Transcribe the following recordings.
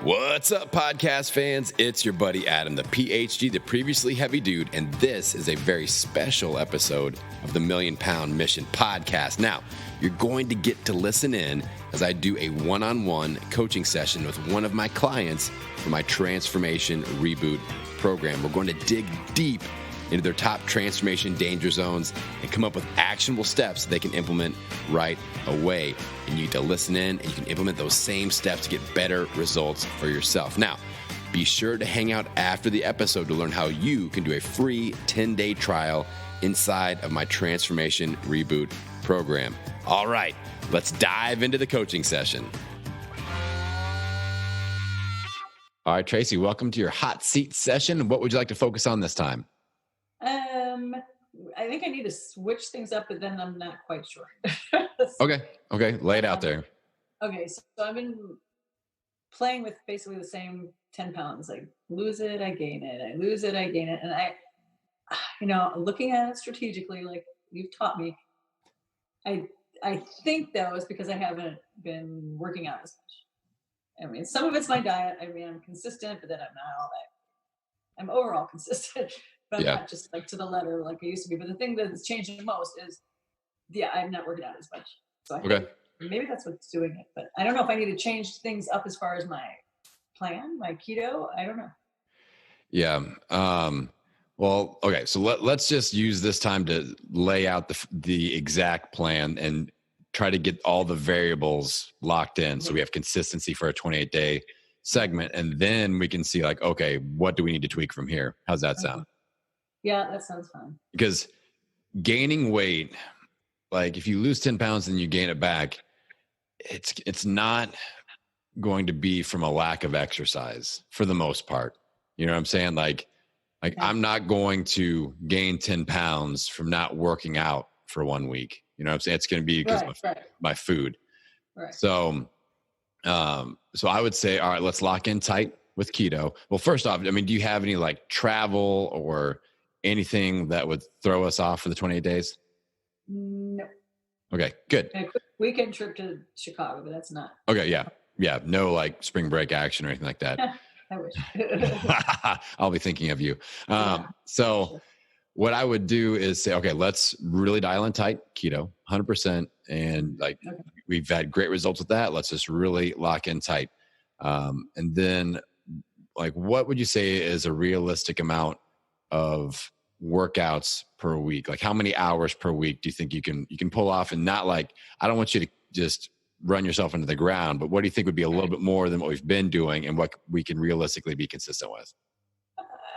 What's up, podcast fans? It's your buddy Adam, the PhD, the previously heavy dude, and this is a very special episode of the Million Pound Mission podcast. Now, you're going to get to listen in as I do a one-on-one coaching session with one of my clients for my Transformation ReBoot program. We're going to dig deep into their top transformation danger zones and come up with actionable steps they can implement right away. And you need to listen in and you can implement those same steps to get better results for yourself. Now, be sure to hang out after the episode to learn how you can do a free 10-day trial inside of my Transformation ReBoot program. All right, let's dive into the coaching session. All right, Tracy, welcome to your hot seat session. What would you like to focus on this time? I think I need to switch things up, but then I'm not quite sure. Okay. Lay it out there. Okay. So I've been playing with basically the same 10 pounds. I lose it, I gain it. I lose it, I gain it. And looking at it strategically, like you've taught me, I think though, it's because I haven't been working out as much. I mean, some of it's my diet. I mean, I'm consistent, but then I'm not all that. I'm overall consistent. But I'm not just like to the letter like I used to be. But the thing that's changing the most is, I'm not working out as much. So I think maybe that's what's doing it. But I don't know if I need to change things up as far as my plan, my keto. I don't know. Yeah. Well, okay. So let's just use this time to lay out the exact plan and try to get all the variables locked in. So we have consistency for a 28-day segment. And then we can see like, okay, what do we need to tweak from here? How's that sound? Yeah, that sounds fun. Because gaining weight, like if you lose 10 pounds and you gain it back, it's not going to be from a lack of exercise for the most part. You know what I'm saying? Like I'm not going to gain 10 pounds from not working out for 1 week. You know what I'm saying? It's going to be because of my food. Right. So I would say, all right, let's lock in tight with keto. Well, first off, I mean, do you have any like travel or anything that would throw us off for the 28 days? No. Okay, good. A quick weekend trip to Chicago, but that's not. Okay, yeah. No like spring break action or anything like that. I wish. I'll be thinking of you. So what I would do is say, okay, let's really dial in tight keto, 100%. And we've had great results with that. Let's just really lock in tight. And then like, what would you say is a realistic amount of workouts per week? Like how many hours per week do you think you can pull off? And not like, I don't want you to just run yourself into the ground, but what do you think would be a little bit more than what we've been doing and what we can realistically be consistent with?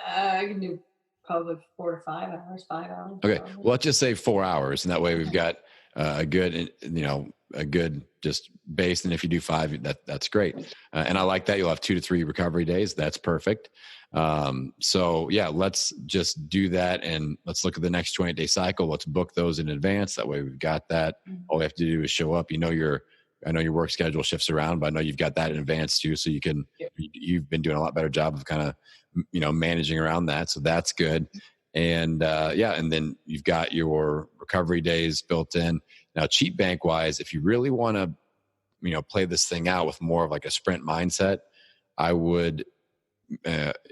I can do probably 4 to 5 hours, 5 hours. Okay. Well, let's just say 4 hours. And that way we've got a good just base. And if you do 5, that's great. And I like that. You'll have 2 to 3 recovery days. That's perfect. So yeah, let's just do that. And let's look at the next 28-day cycle. Let's book those in advance. That way we've got that. All we have to do is show up. I know your work schedule shifts around, but I know you've got that in advance too. So you've been doing a lot better job of kind of, managing around that. So that's good. And and then you've got your recovery days built in. Now, cheat bank wise, if you really want to, play this thing out with more of like a sprint mindset, I would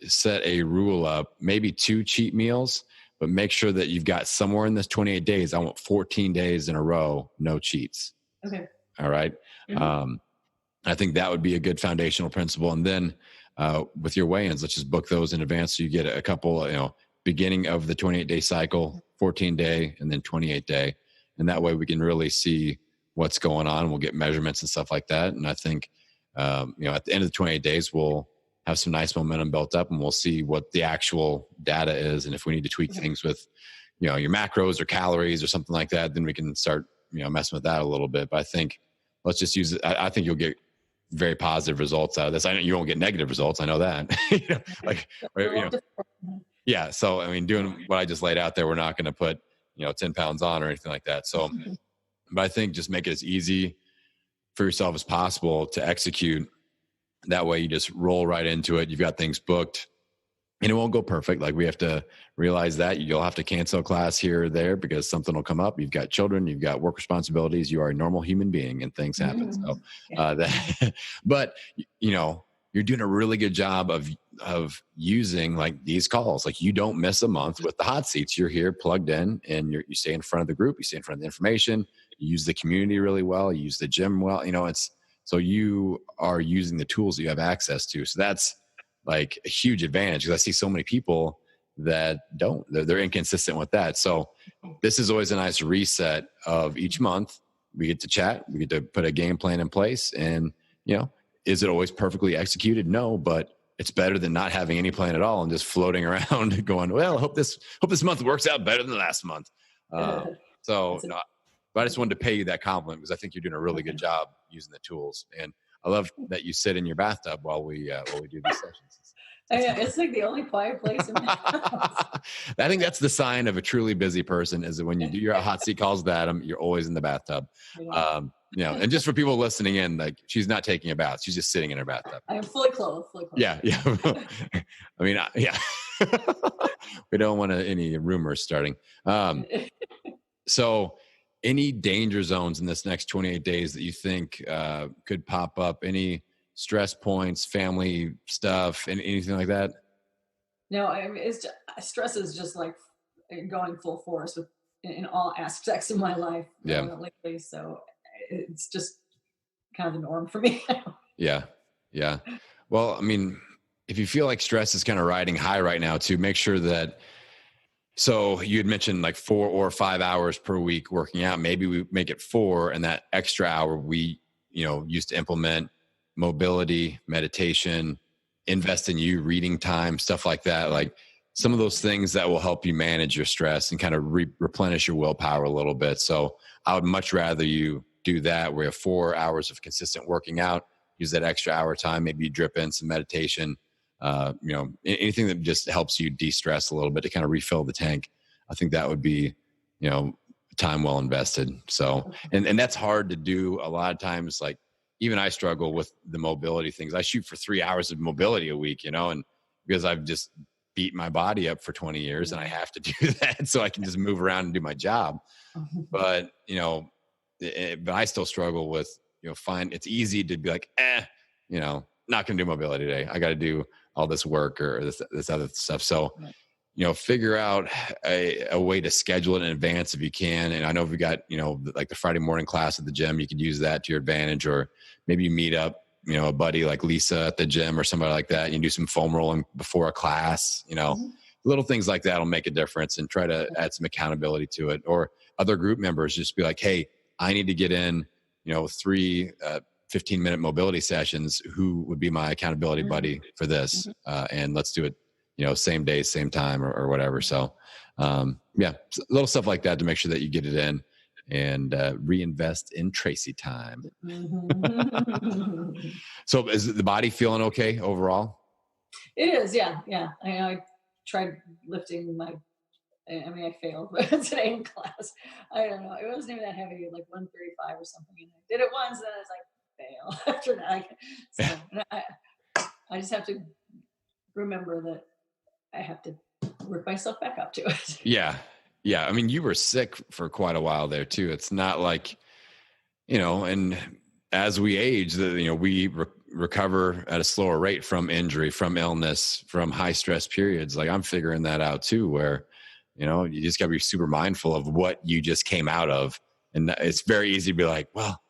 set a rule up, maybe 2 cheat meals, but make sure that you've got somewhere in this 28 days. I want 14 days in a row, no cheats. Okay. All right. Mm-hmm. I think that would be a good foundational principle. And then with your weigh-ins, let's just book those in advance. So you get a couple, beginning of the 28-day cycle, 14-day, and then 28-day. And that way we can really see what's going on. We'll get measurements and stuff like that. And I think, at the end of the 28 days, we'll have some nice momentum built up and we'll see what the actual data is. And if we need to tweak things with, your macros or calories or something like that, then we can start, messing with that a little bit. But I think let's just use it. I think you'll get very positive results out of this. I know you won't get negative results. I know that. Yeah. So, I mean, doing what I just laid out there, we're not going to put, 10 pounds on or anything like that. So, but I think just make it as easy for yourself as possible to execute. That way you just roll right into it. You've got things booked and it won't go perfect. Like we have to realize that you'll have to cancel a class here or there because something will come up. You've got children, you've got work responsibilities. You are a normal human being and things happen. So but you're doing a really good job of using like these calls. Like you don't miss a month with the hot seats. You're here plugged in, and you stay in front of the group, you stay in front of the information, you use the community really well, you use the gym well, it's, so you are using the tools that you have access to. So that's like a huge advantage, because I see so many people that don't, they're inconsistent with that. So this is always a nice reset of each month. We get to chat, we get to put a game plan in place, and is it always perfectly executed? No, but it's better than not having any plan at all and just floating around going, well, I hope this month works out better than last month. So no, but I just wanted to pay you that compliment, because I think you're doing a really good job using the tools. And I love that you sit in your bathtub while we do these sessions. Yeah, it's like the only quiet place in the house. I think that's the sign of a truly busy person, is that when you do your hot seat calls with Adam, you're always in the bathtub. And just for people listening in, like, she's not taking a bath. She's just sitting in her bathtub. I am fully clothed. Yeah. I mean, yeah. We don't want any rumors starting. So any danger zones in this next 28 days that you think could pop up? Any stress points, family stuff, and anything like that? No, I mean, stress is just like going full force in all aspects of my life. Lately, so it's just kind of the norm for me. Yeah. Well, I mean, if you feel like stress is kind of riding high right now, to make sure that, so you had mentioned like 4 or 5 hours per week working out. Maybe we make it 4, and that extra hour we, used to implement mobility, meditation, invest in you, reading time, stuff like that. Like some of those things that will help you manage your stress and kind of replenish your willpower a little bit. So I would much rather you do that, where you have 4 hours of consistent working out, use that extra hour time, maybe you drip in some meditation, anything that just helps you de-stress a little bit to kind of refill the tank. I think that would be, time well invested. So, and that's hard to do a lot of times. Like even I struggle with the mobility things. I shoot for 3 hours of mobility a week, and because I've just beat my body up for 20 years and I have to do that so I can just move around and do my job. But, but I still struggle with, it's easy to be like, not going to do mobility today. I got to do all this work or this other stuff. So, figure out a way to schedule it in advance if you can. And I know if we got, like the Friday morning class at the gym, you could use that to your advantage, or maybe you meet up, a buddy like Lisa at the gym or somebody like that. You can do some foam rolling before a class, little things like that will make a difference, and try to add some accountability to it. Or other group members, just be like, hey, I need to get in, 3 15-minute mobility sessions. Who would be my accountability buddy for this? And let's do it, same day, same time, or whatever. So, little stuff like that to make sure that you get it in, and reinvest in Tracy time. So is the body feeling okay overall? It is. Yeah. I tried lifting I failed today in class. I don't know. It wasn't even that heavy, like 135 or something. And I did it once, and I was like, fail after that. So I just have to remember that I have to work myself back up to it. Yeah. I mean, you were sick for quite a while there too. It's not like, and as we age, we recover at a slower rate from injury, from illness, from high stress periods. Like I'm figuring that out too, where, you just gotta be super mindful of what you just came out of. And it's very easy to be like, well,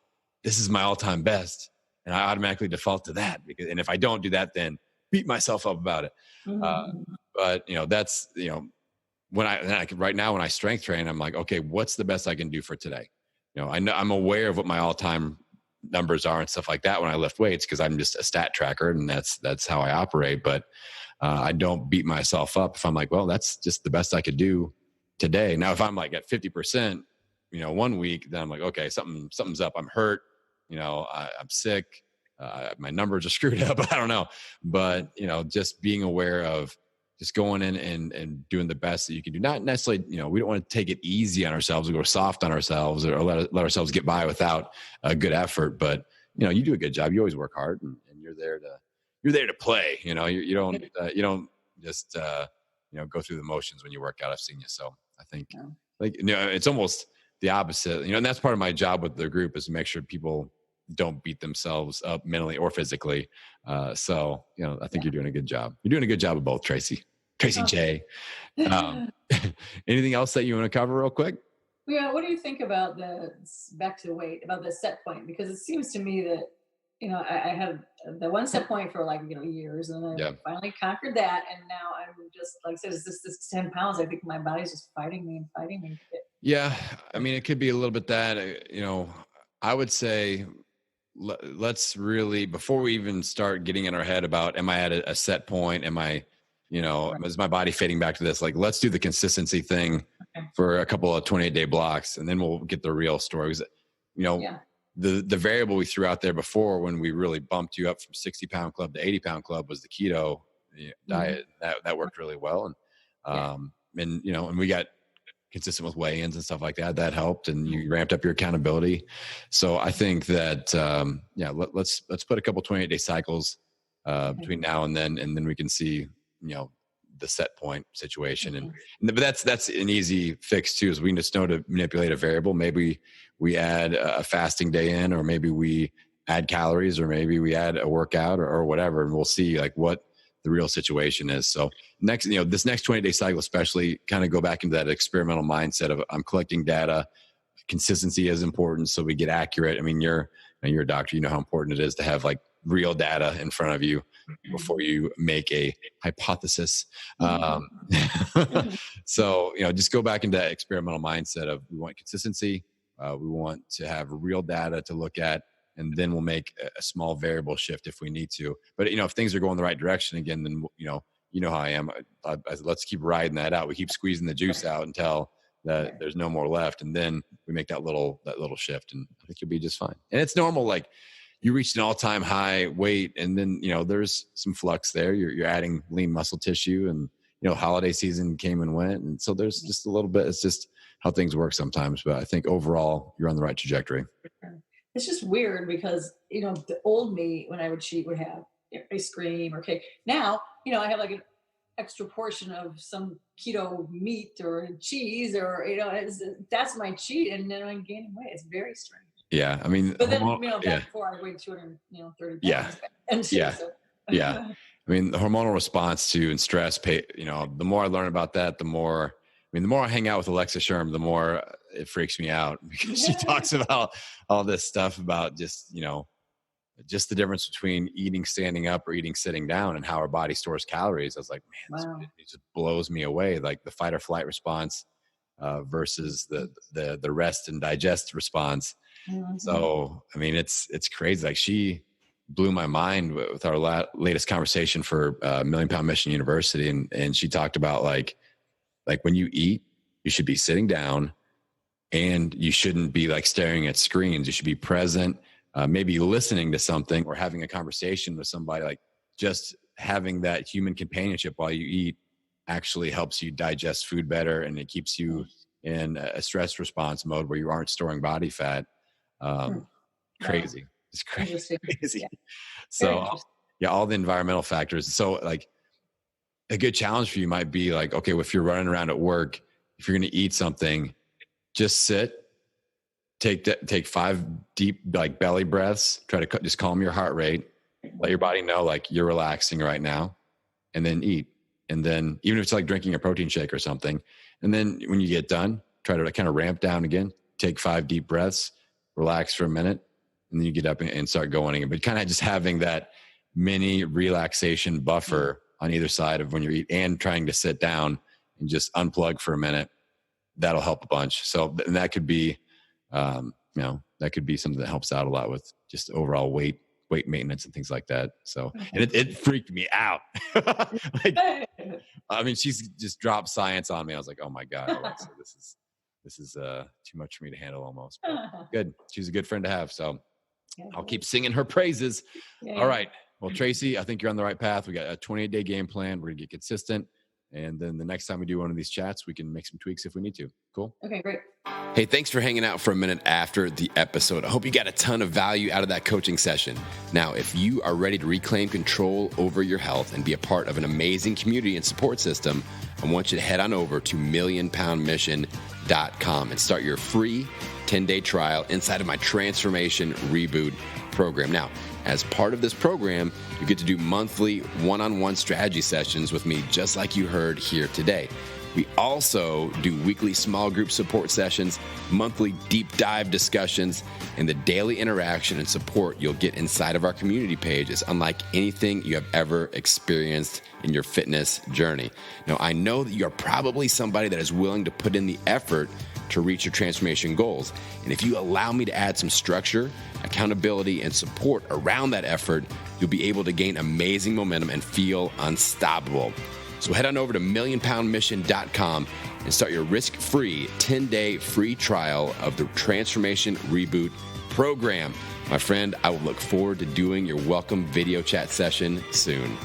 this is my all-time best, and I automatically default to that, and if I don't do that, then beat myself up about it. But that's, when right now, when I strength train, I'm like, okay, what's the best I can do for today? I know I'm aware of what my all-time numbers are and stuff like that when I lift weights, because I'm just a stat tracker, and that's how I operate. But I don't beat myself up if I'm like, well, that's just the best I could do today. Now, if I'm like at 50%, 1 week, then I'm like, okay, something's up. I'm hurt. I'm sick. My numbers are screwed up. I don't know. But, just being aware of just going in and doing the best that you can do. Not necessarily, we don't want to take it easy on ourselves or go soft on ourselves, or let ourselves get by without a good effort. But, you do a good job. You always work hard, and you're there to play. You don't just, go through the motions when you work out. I've seen you. So I think it's almost the opposite, and that's part of my job with the group, is to make sure people don't beat themselves up mentally or physically. So, I think you're doing a good job. You're doing a good job of both, Tracy J. Anything else that you want to cover real quick? Yeah. What do you think about back to weight, about the set point? Because it seems to me that, I have the one set point for like, years, and then I finally conquered that. And now I'm just like, so is this 10 pounds? I think my body's just fighting me. Yeah. I mean, it could be a little bit that, I would say, let's really, before we even start getting in our head about, am I at a set point? Am I, is my body fading back to this? Like, let's do the consistency thing for a couple of 28-day blocks, and then we'll get the real stories. The variable we threw out there before, when we really bumped you up from 60-pound club to 80-pound club, was the keto diet. That worked really well. And, and we got consistent with weigh-ins and stuff like that. That helped, and you ramped up your accountability. So I think that, let's put a couple 28-day cycles between now and then we can see, the set point situation. But that's an easy fix too, is we just know to manipulate a variable. Maybe we add a fasting day in, or maybe we add calories, or maybe we add a workout or whatever, and we'll see like what the real situation is. So this next 20-day cycle, especially, kind of go back into that experimental mindset of, I'm collecting data. Consistency is important, so we get accurate. I mean, you're a doctor, you know how important it is to have like real data in front of you before you make a hypothesis. So, just go back into that experimental mindset of, we want consistency. We want to have real data to look at, and then we'll make a small variable shift if we need to. But, if things are going the right direction again, then, how I am. Let's keep riding that out. We keep squeezing the juice out until there's no more left. And then we make that little shift, and I think you'll be just fine. And it's normal. Like, you reached an all-time high weight, and then, there's some flux there. You're adding lean muscle tissue, and, holiday season came and went. And so there's just a little bit, it's just how things work sometimes. But I think overall you're on the right trajectory. It's just weird because, the old me, when I would cheat, would have ice cream or cake. Now, I have like an extra portion of some keto meat or cheese, or, that's my cheat. And then I'm gaining weight. It's very strange. Yeah. I mean, but then, before I weighed 230 pounds. Yeah. I mean, the hormonal response to and stress, the more I learn about that, the more I hang out with Alexa Sherm, the more it freaks me out, because she talks about all this stuff about just the difference between eating standing up or eating sitting down, and how our body stores calories. I was like, man, it just blows me away. Like the fight or flight response versus the rest and digest response. So, I mean, it's crazy. Like, she blew my mind with our latest conversation for Million Pound Mission University. And she talked about like when you eat, you should be sitting down, and you shouldn't be like staring at screens. You should be present, maybe listening to something or having a conversation with somebody. Like, just having that human companionship while you eat actually helps you digest food better, and it keeps you in a stress response mode where you aren't storing body fat. Crazy. It's crazy. Yeah. So all the environmental factors. So like, a good challenge for you might be like, okay, well, if you're running around at work, if you're going to eat something, just sit, take 5 deep, like, belly breaths, try to just calm your heart rate, let your body know like you're relaxing right now, and then eat. And then, even if it's like drinking a protein shake or something, and then when you get done, try to kind of ramp down again, take 5 deep breaths, relax for a minute, and then you get up and start going again. But kind of just having that mini relaxation buffer on either side of when you eat, and trying to sit down and just unplug for a minute, that'll help a bunch. So, and that could be, that could be something that helps out a lot with just overall weight maintenance and things like that. So, and it freaked me out. Like, I mean, she's just dropped science on me. I was like, oh my God, Alexa, this is too much for me to handle almost. But good. She's a good friend to have. So I'll keep singing her praises. Yeah. All right. Well, Tracy, I think you're on the right path. We got a 28-day game plan. We're going to get consistent. And then the next time we do one of these chats, we can make some tweaks if we need to. Cool. Okay, great. Hey, thanks for hanging out for a minute after the episode. I hope you got a ton of value out of that coaching session. Now, if you are ready to reclaim control over your health and be a part of an amazing community and support system, I want you to head on over to millionpoundmission.com and start your free 10-day trial inside of my Transformation ReBoot program. Now, as part of this program, you get to do monthly one-on-one strategy sessions with me, just like you heard here today. We also do weekly small group support sessions, monthly deep dive discussions, and the daily interaction and support you'll get inside of our community page is unlike anything you have ever experienced in your fitness journey. Now, I know that you're probably somebody that is willing to put in the effort to reach your transformation goals. And if you allow me to add some structure, accountability, and support around that effort, you'll be able to gain amazing momentum and feel unstoppable. So head on over to millionpoundmission.com and start your risk-free 10-day free trial of the Transformation ReBoot program. My friend, I will look forward to doing your welcome video chat session soon.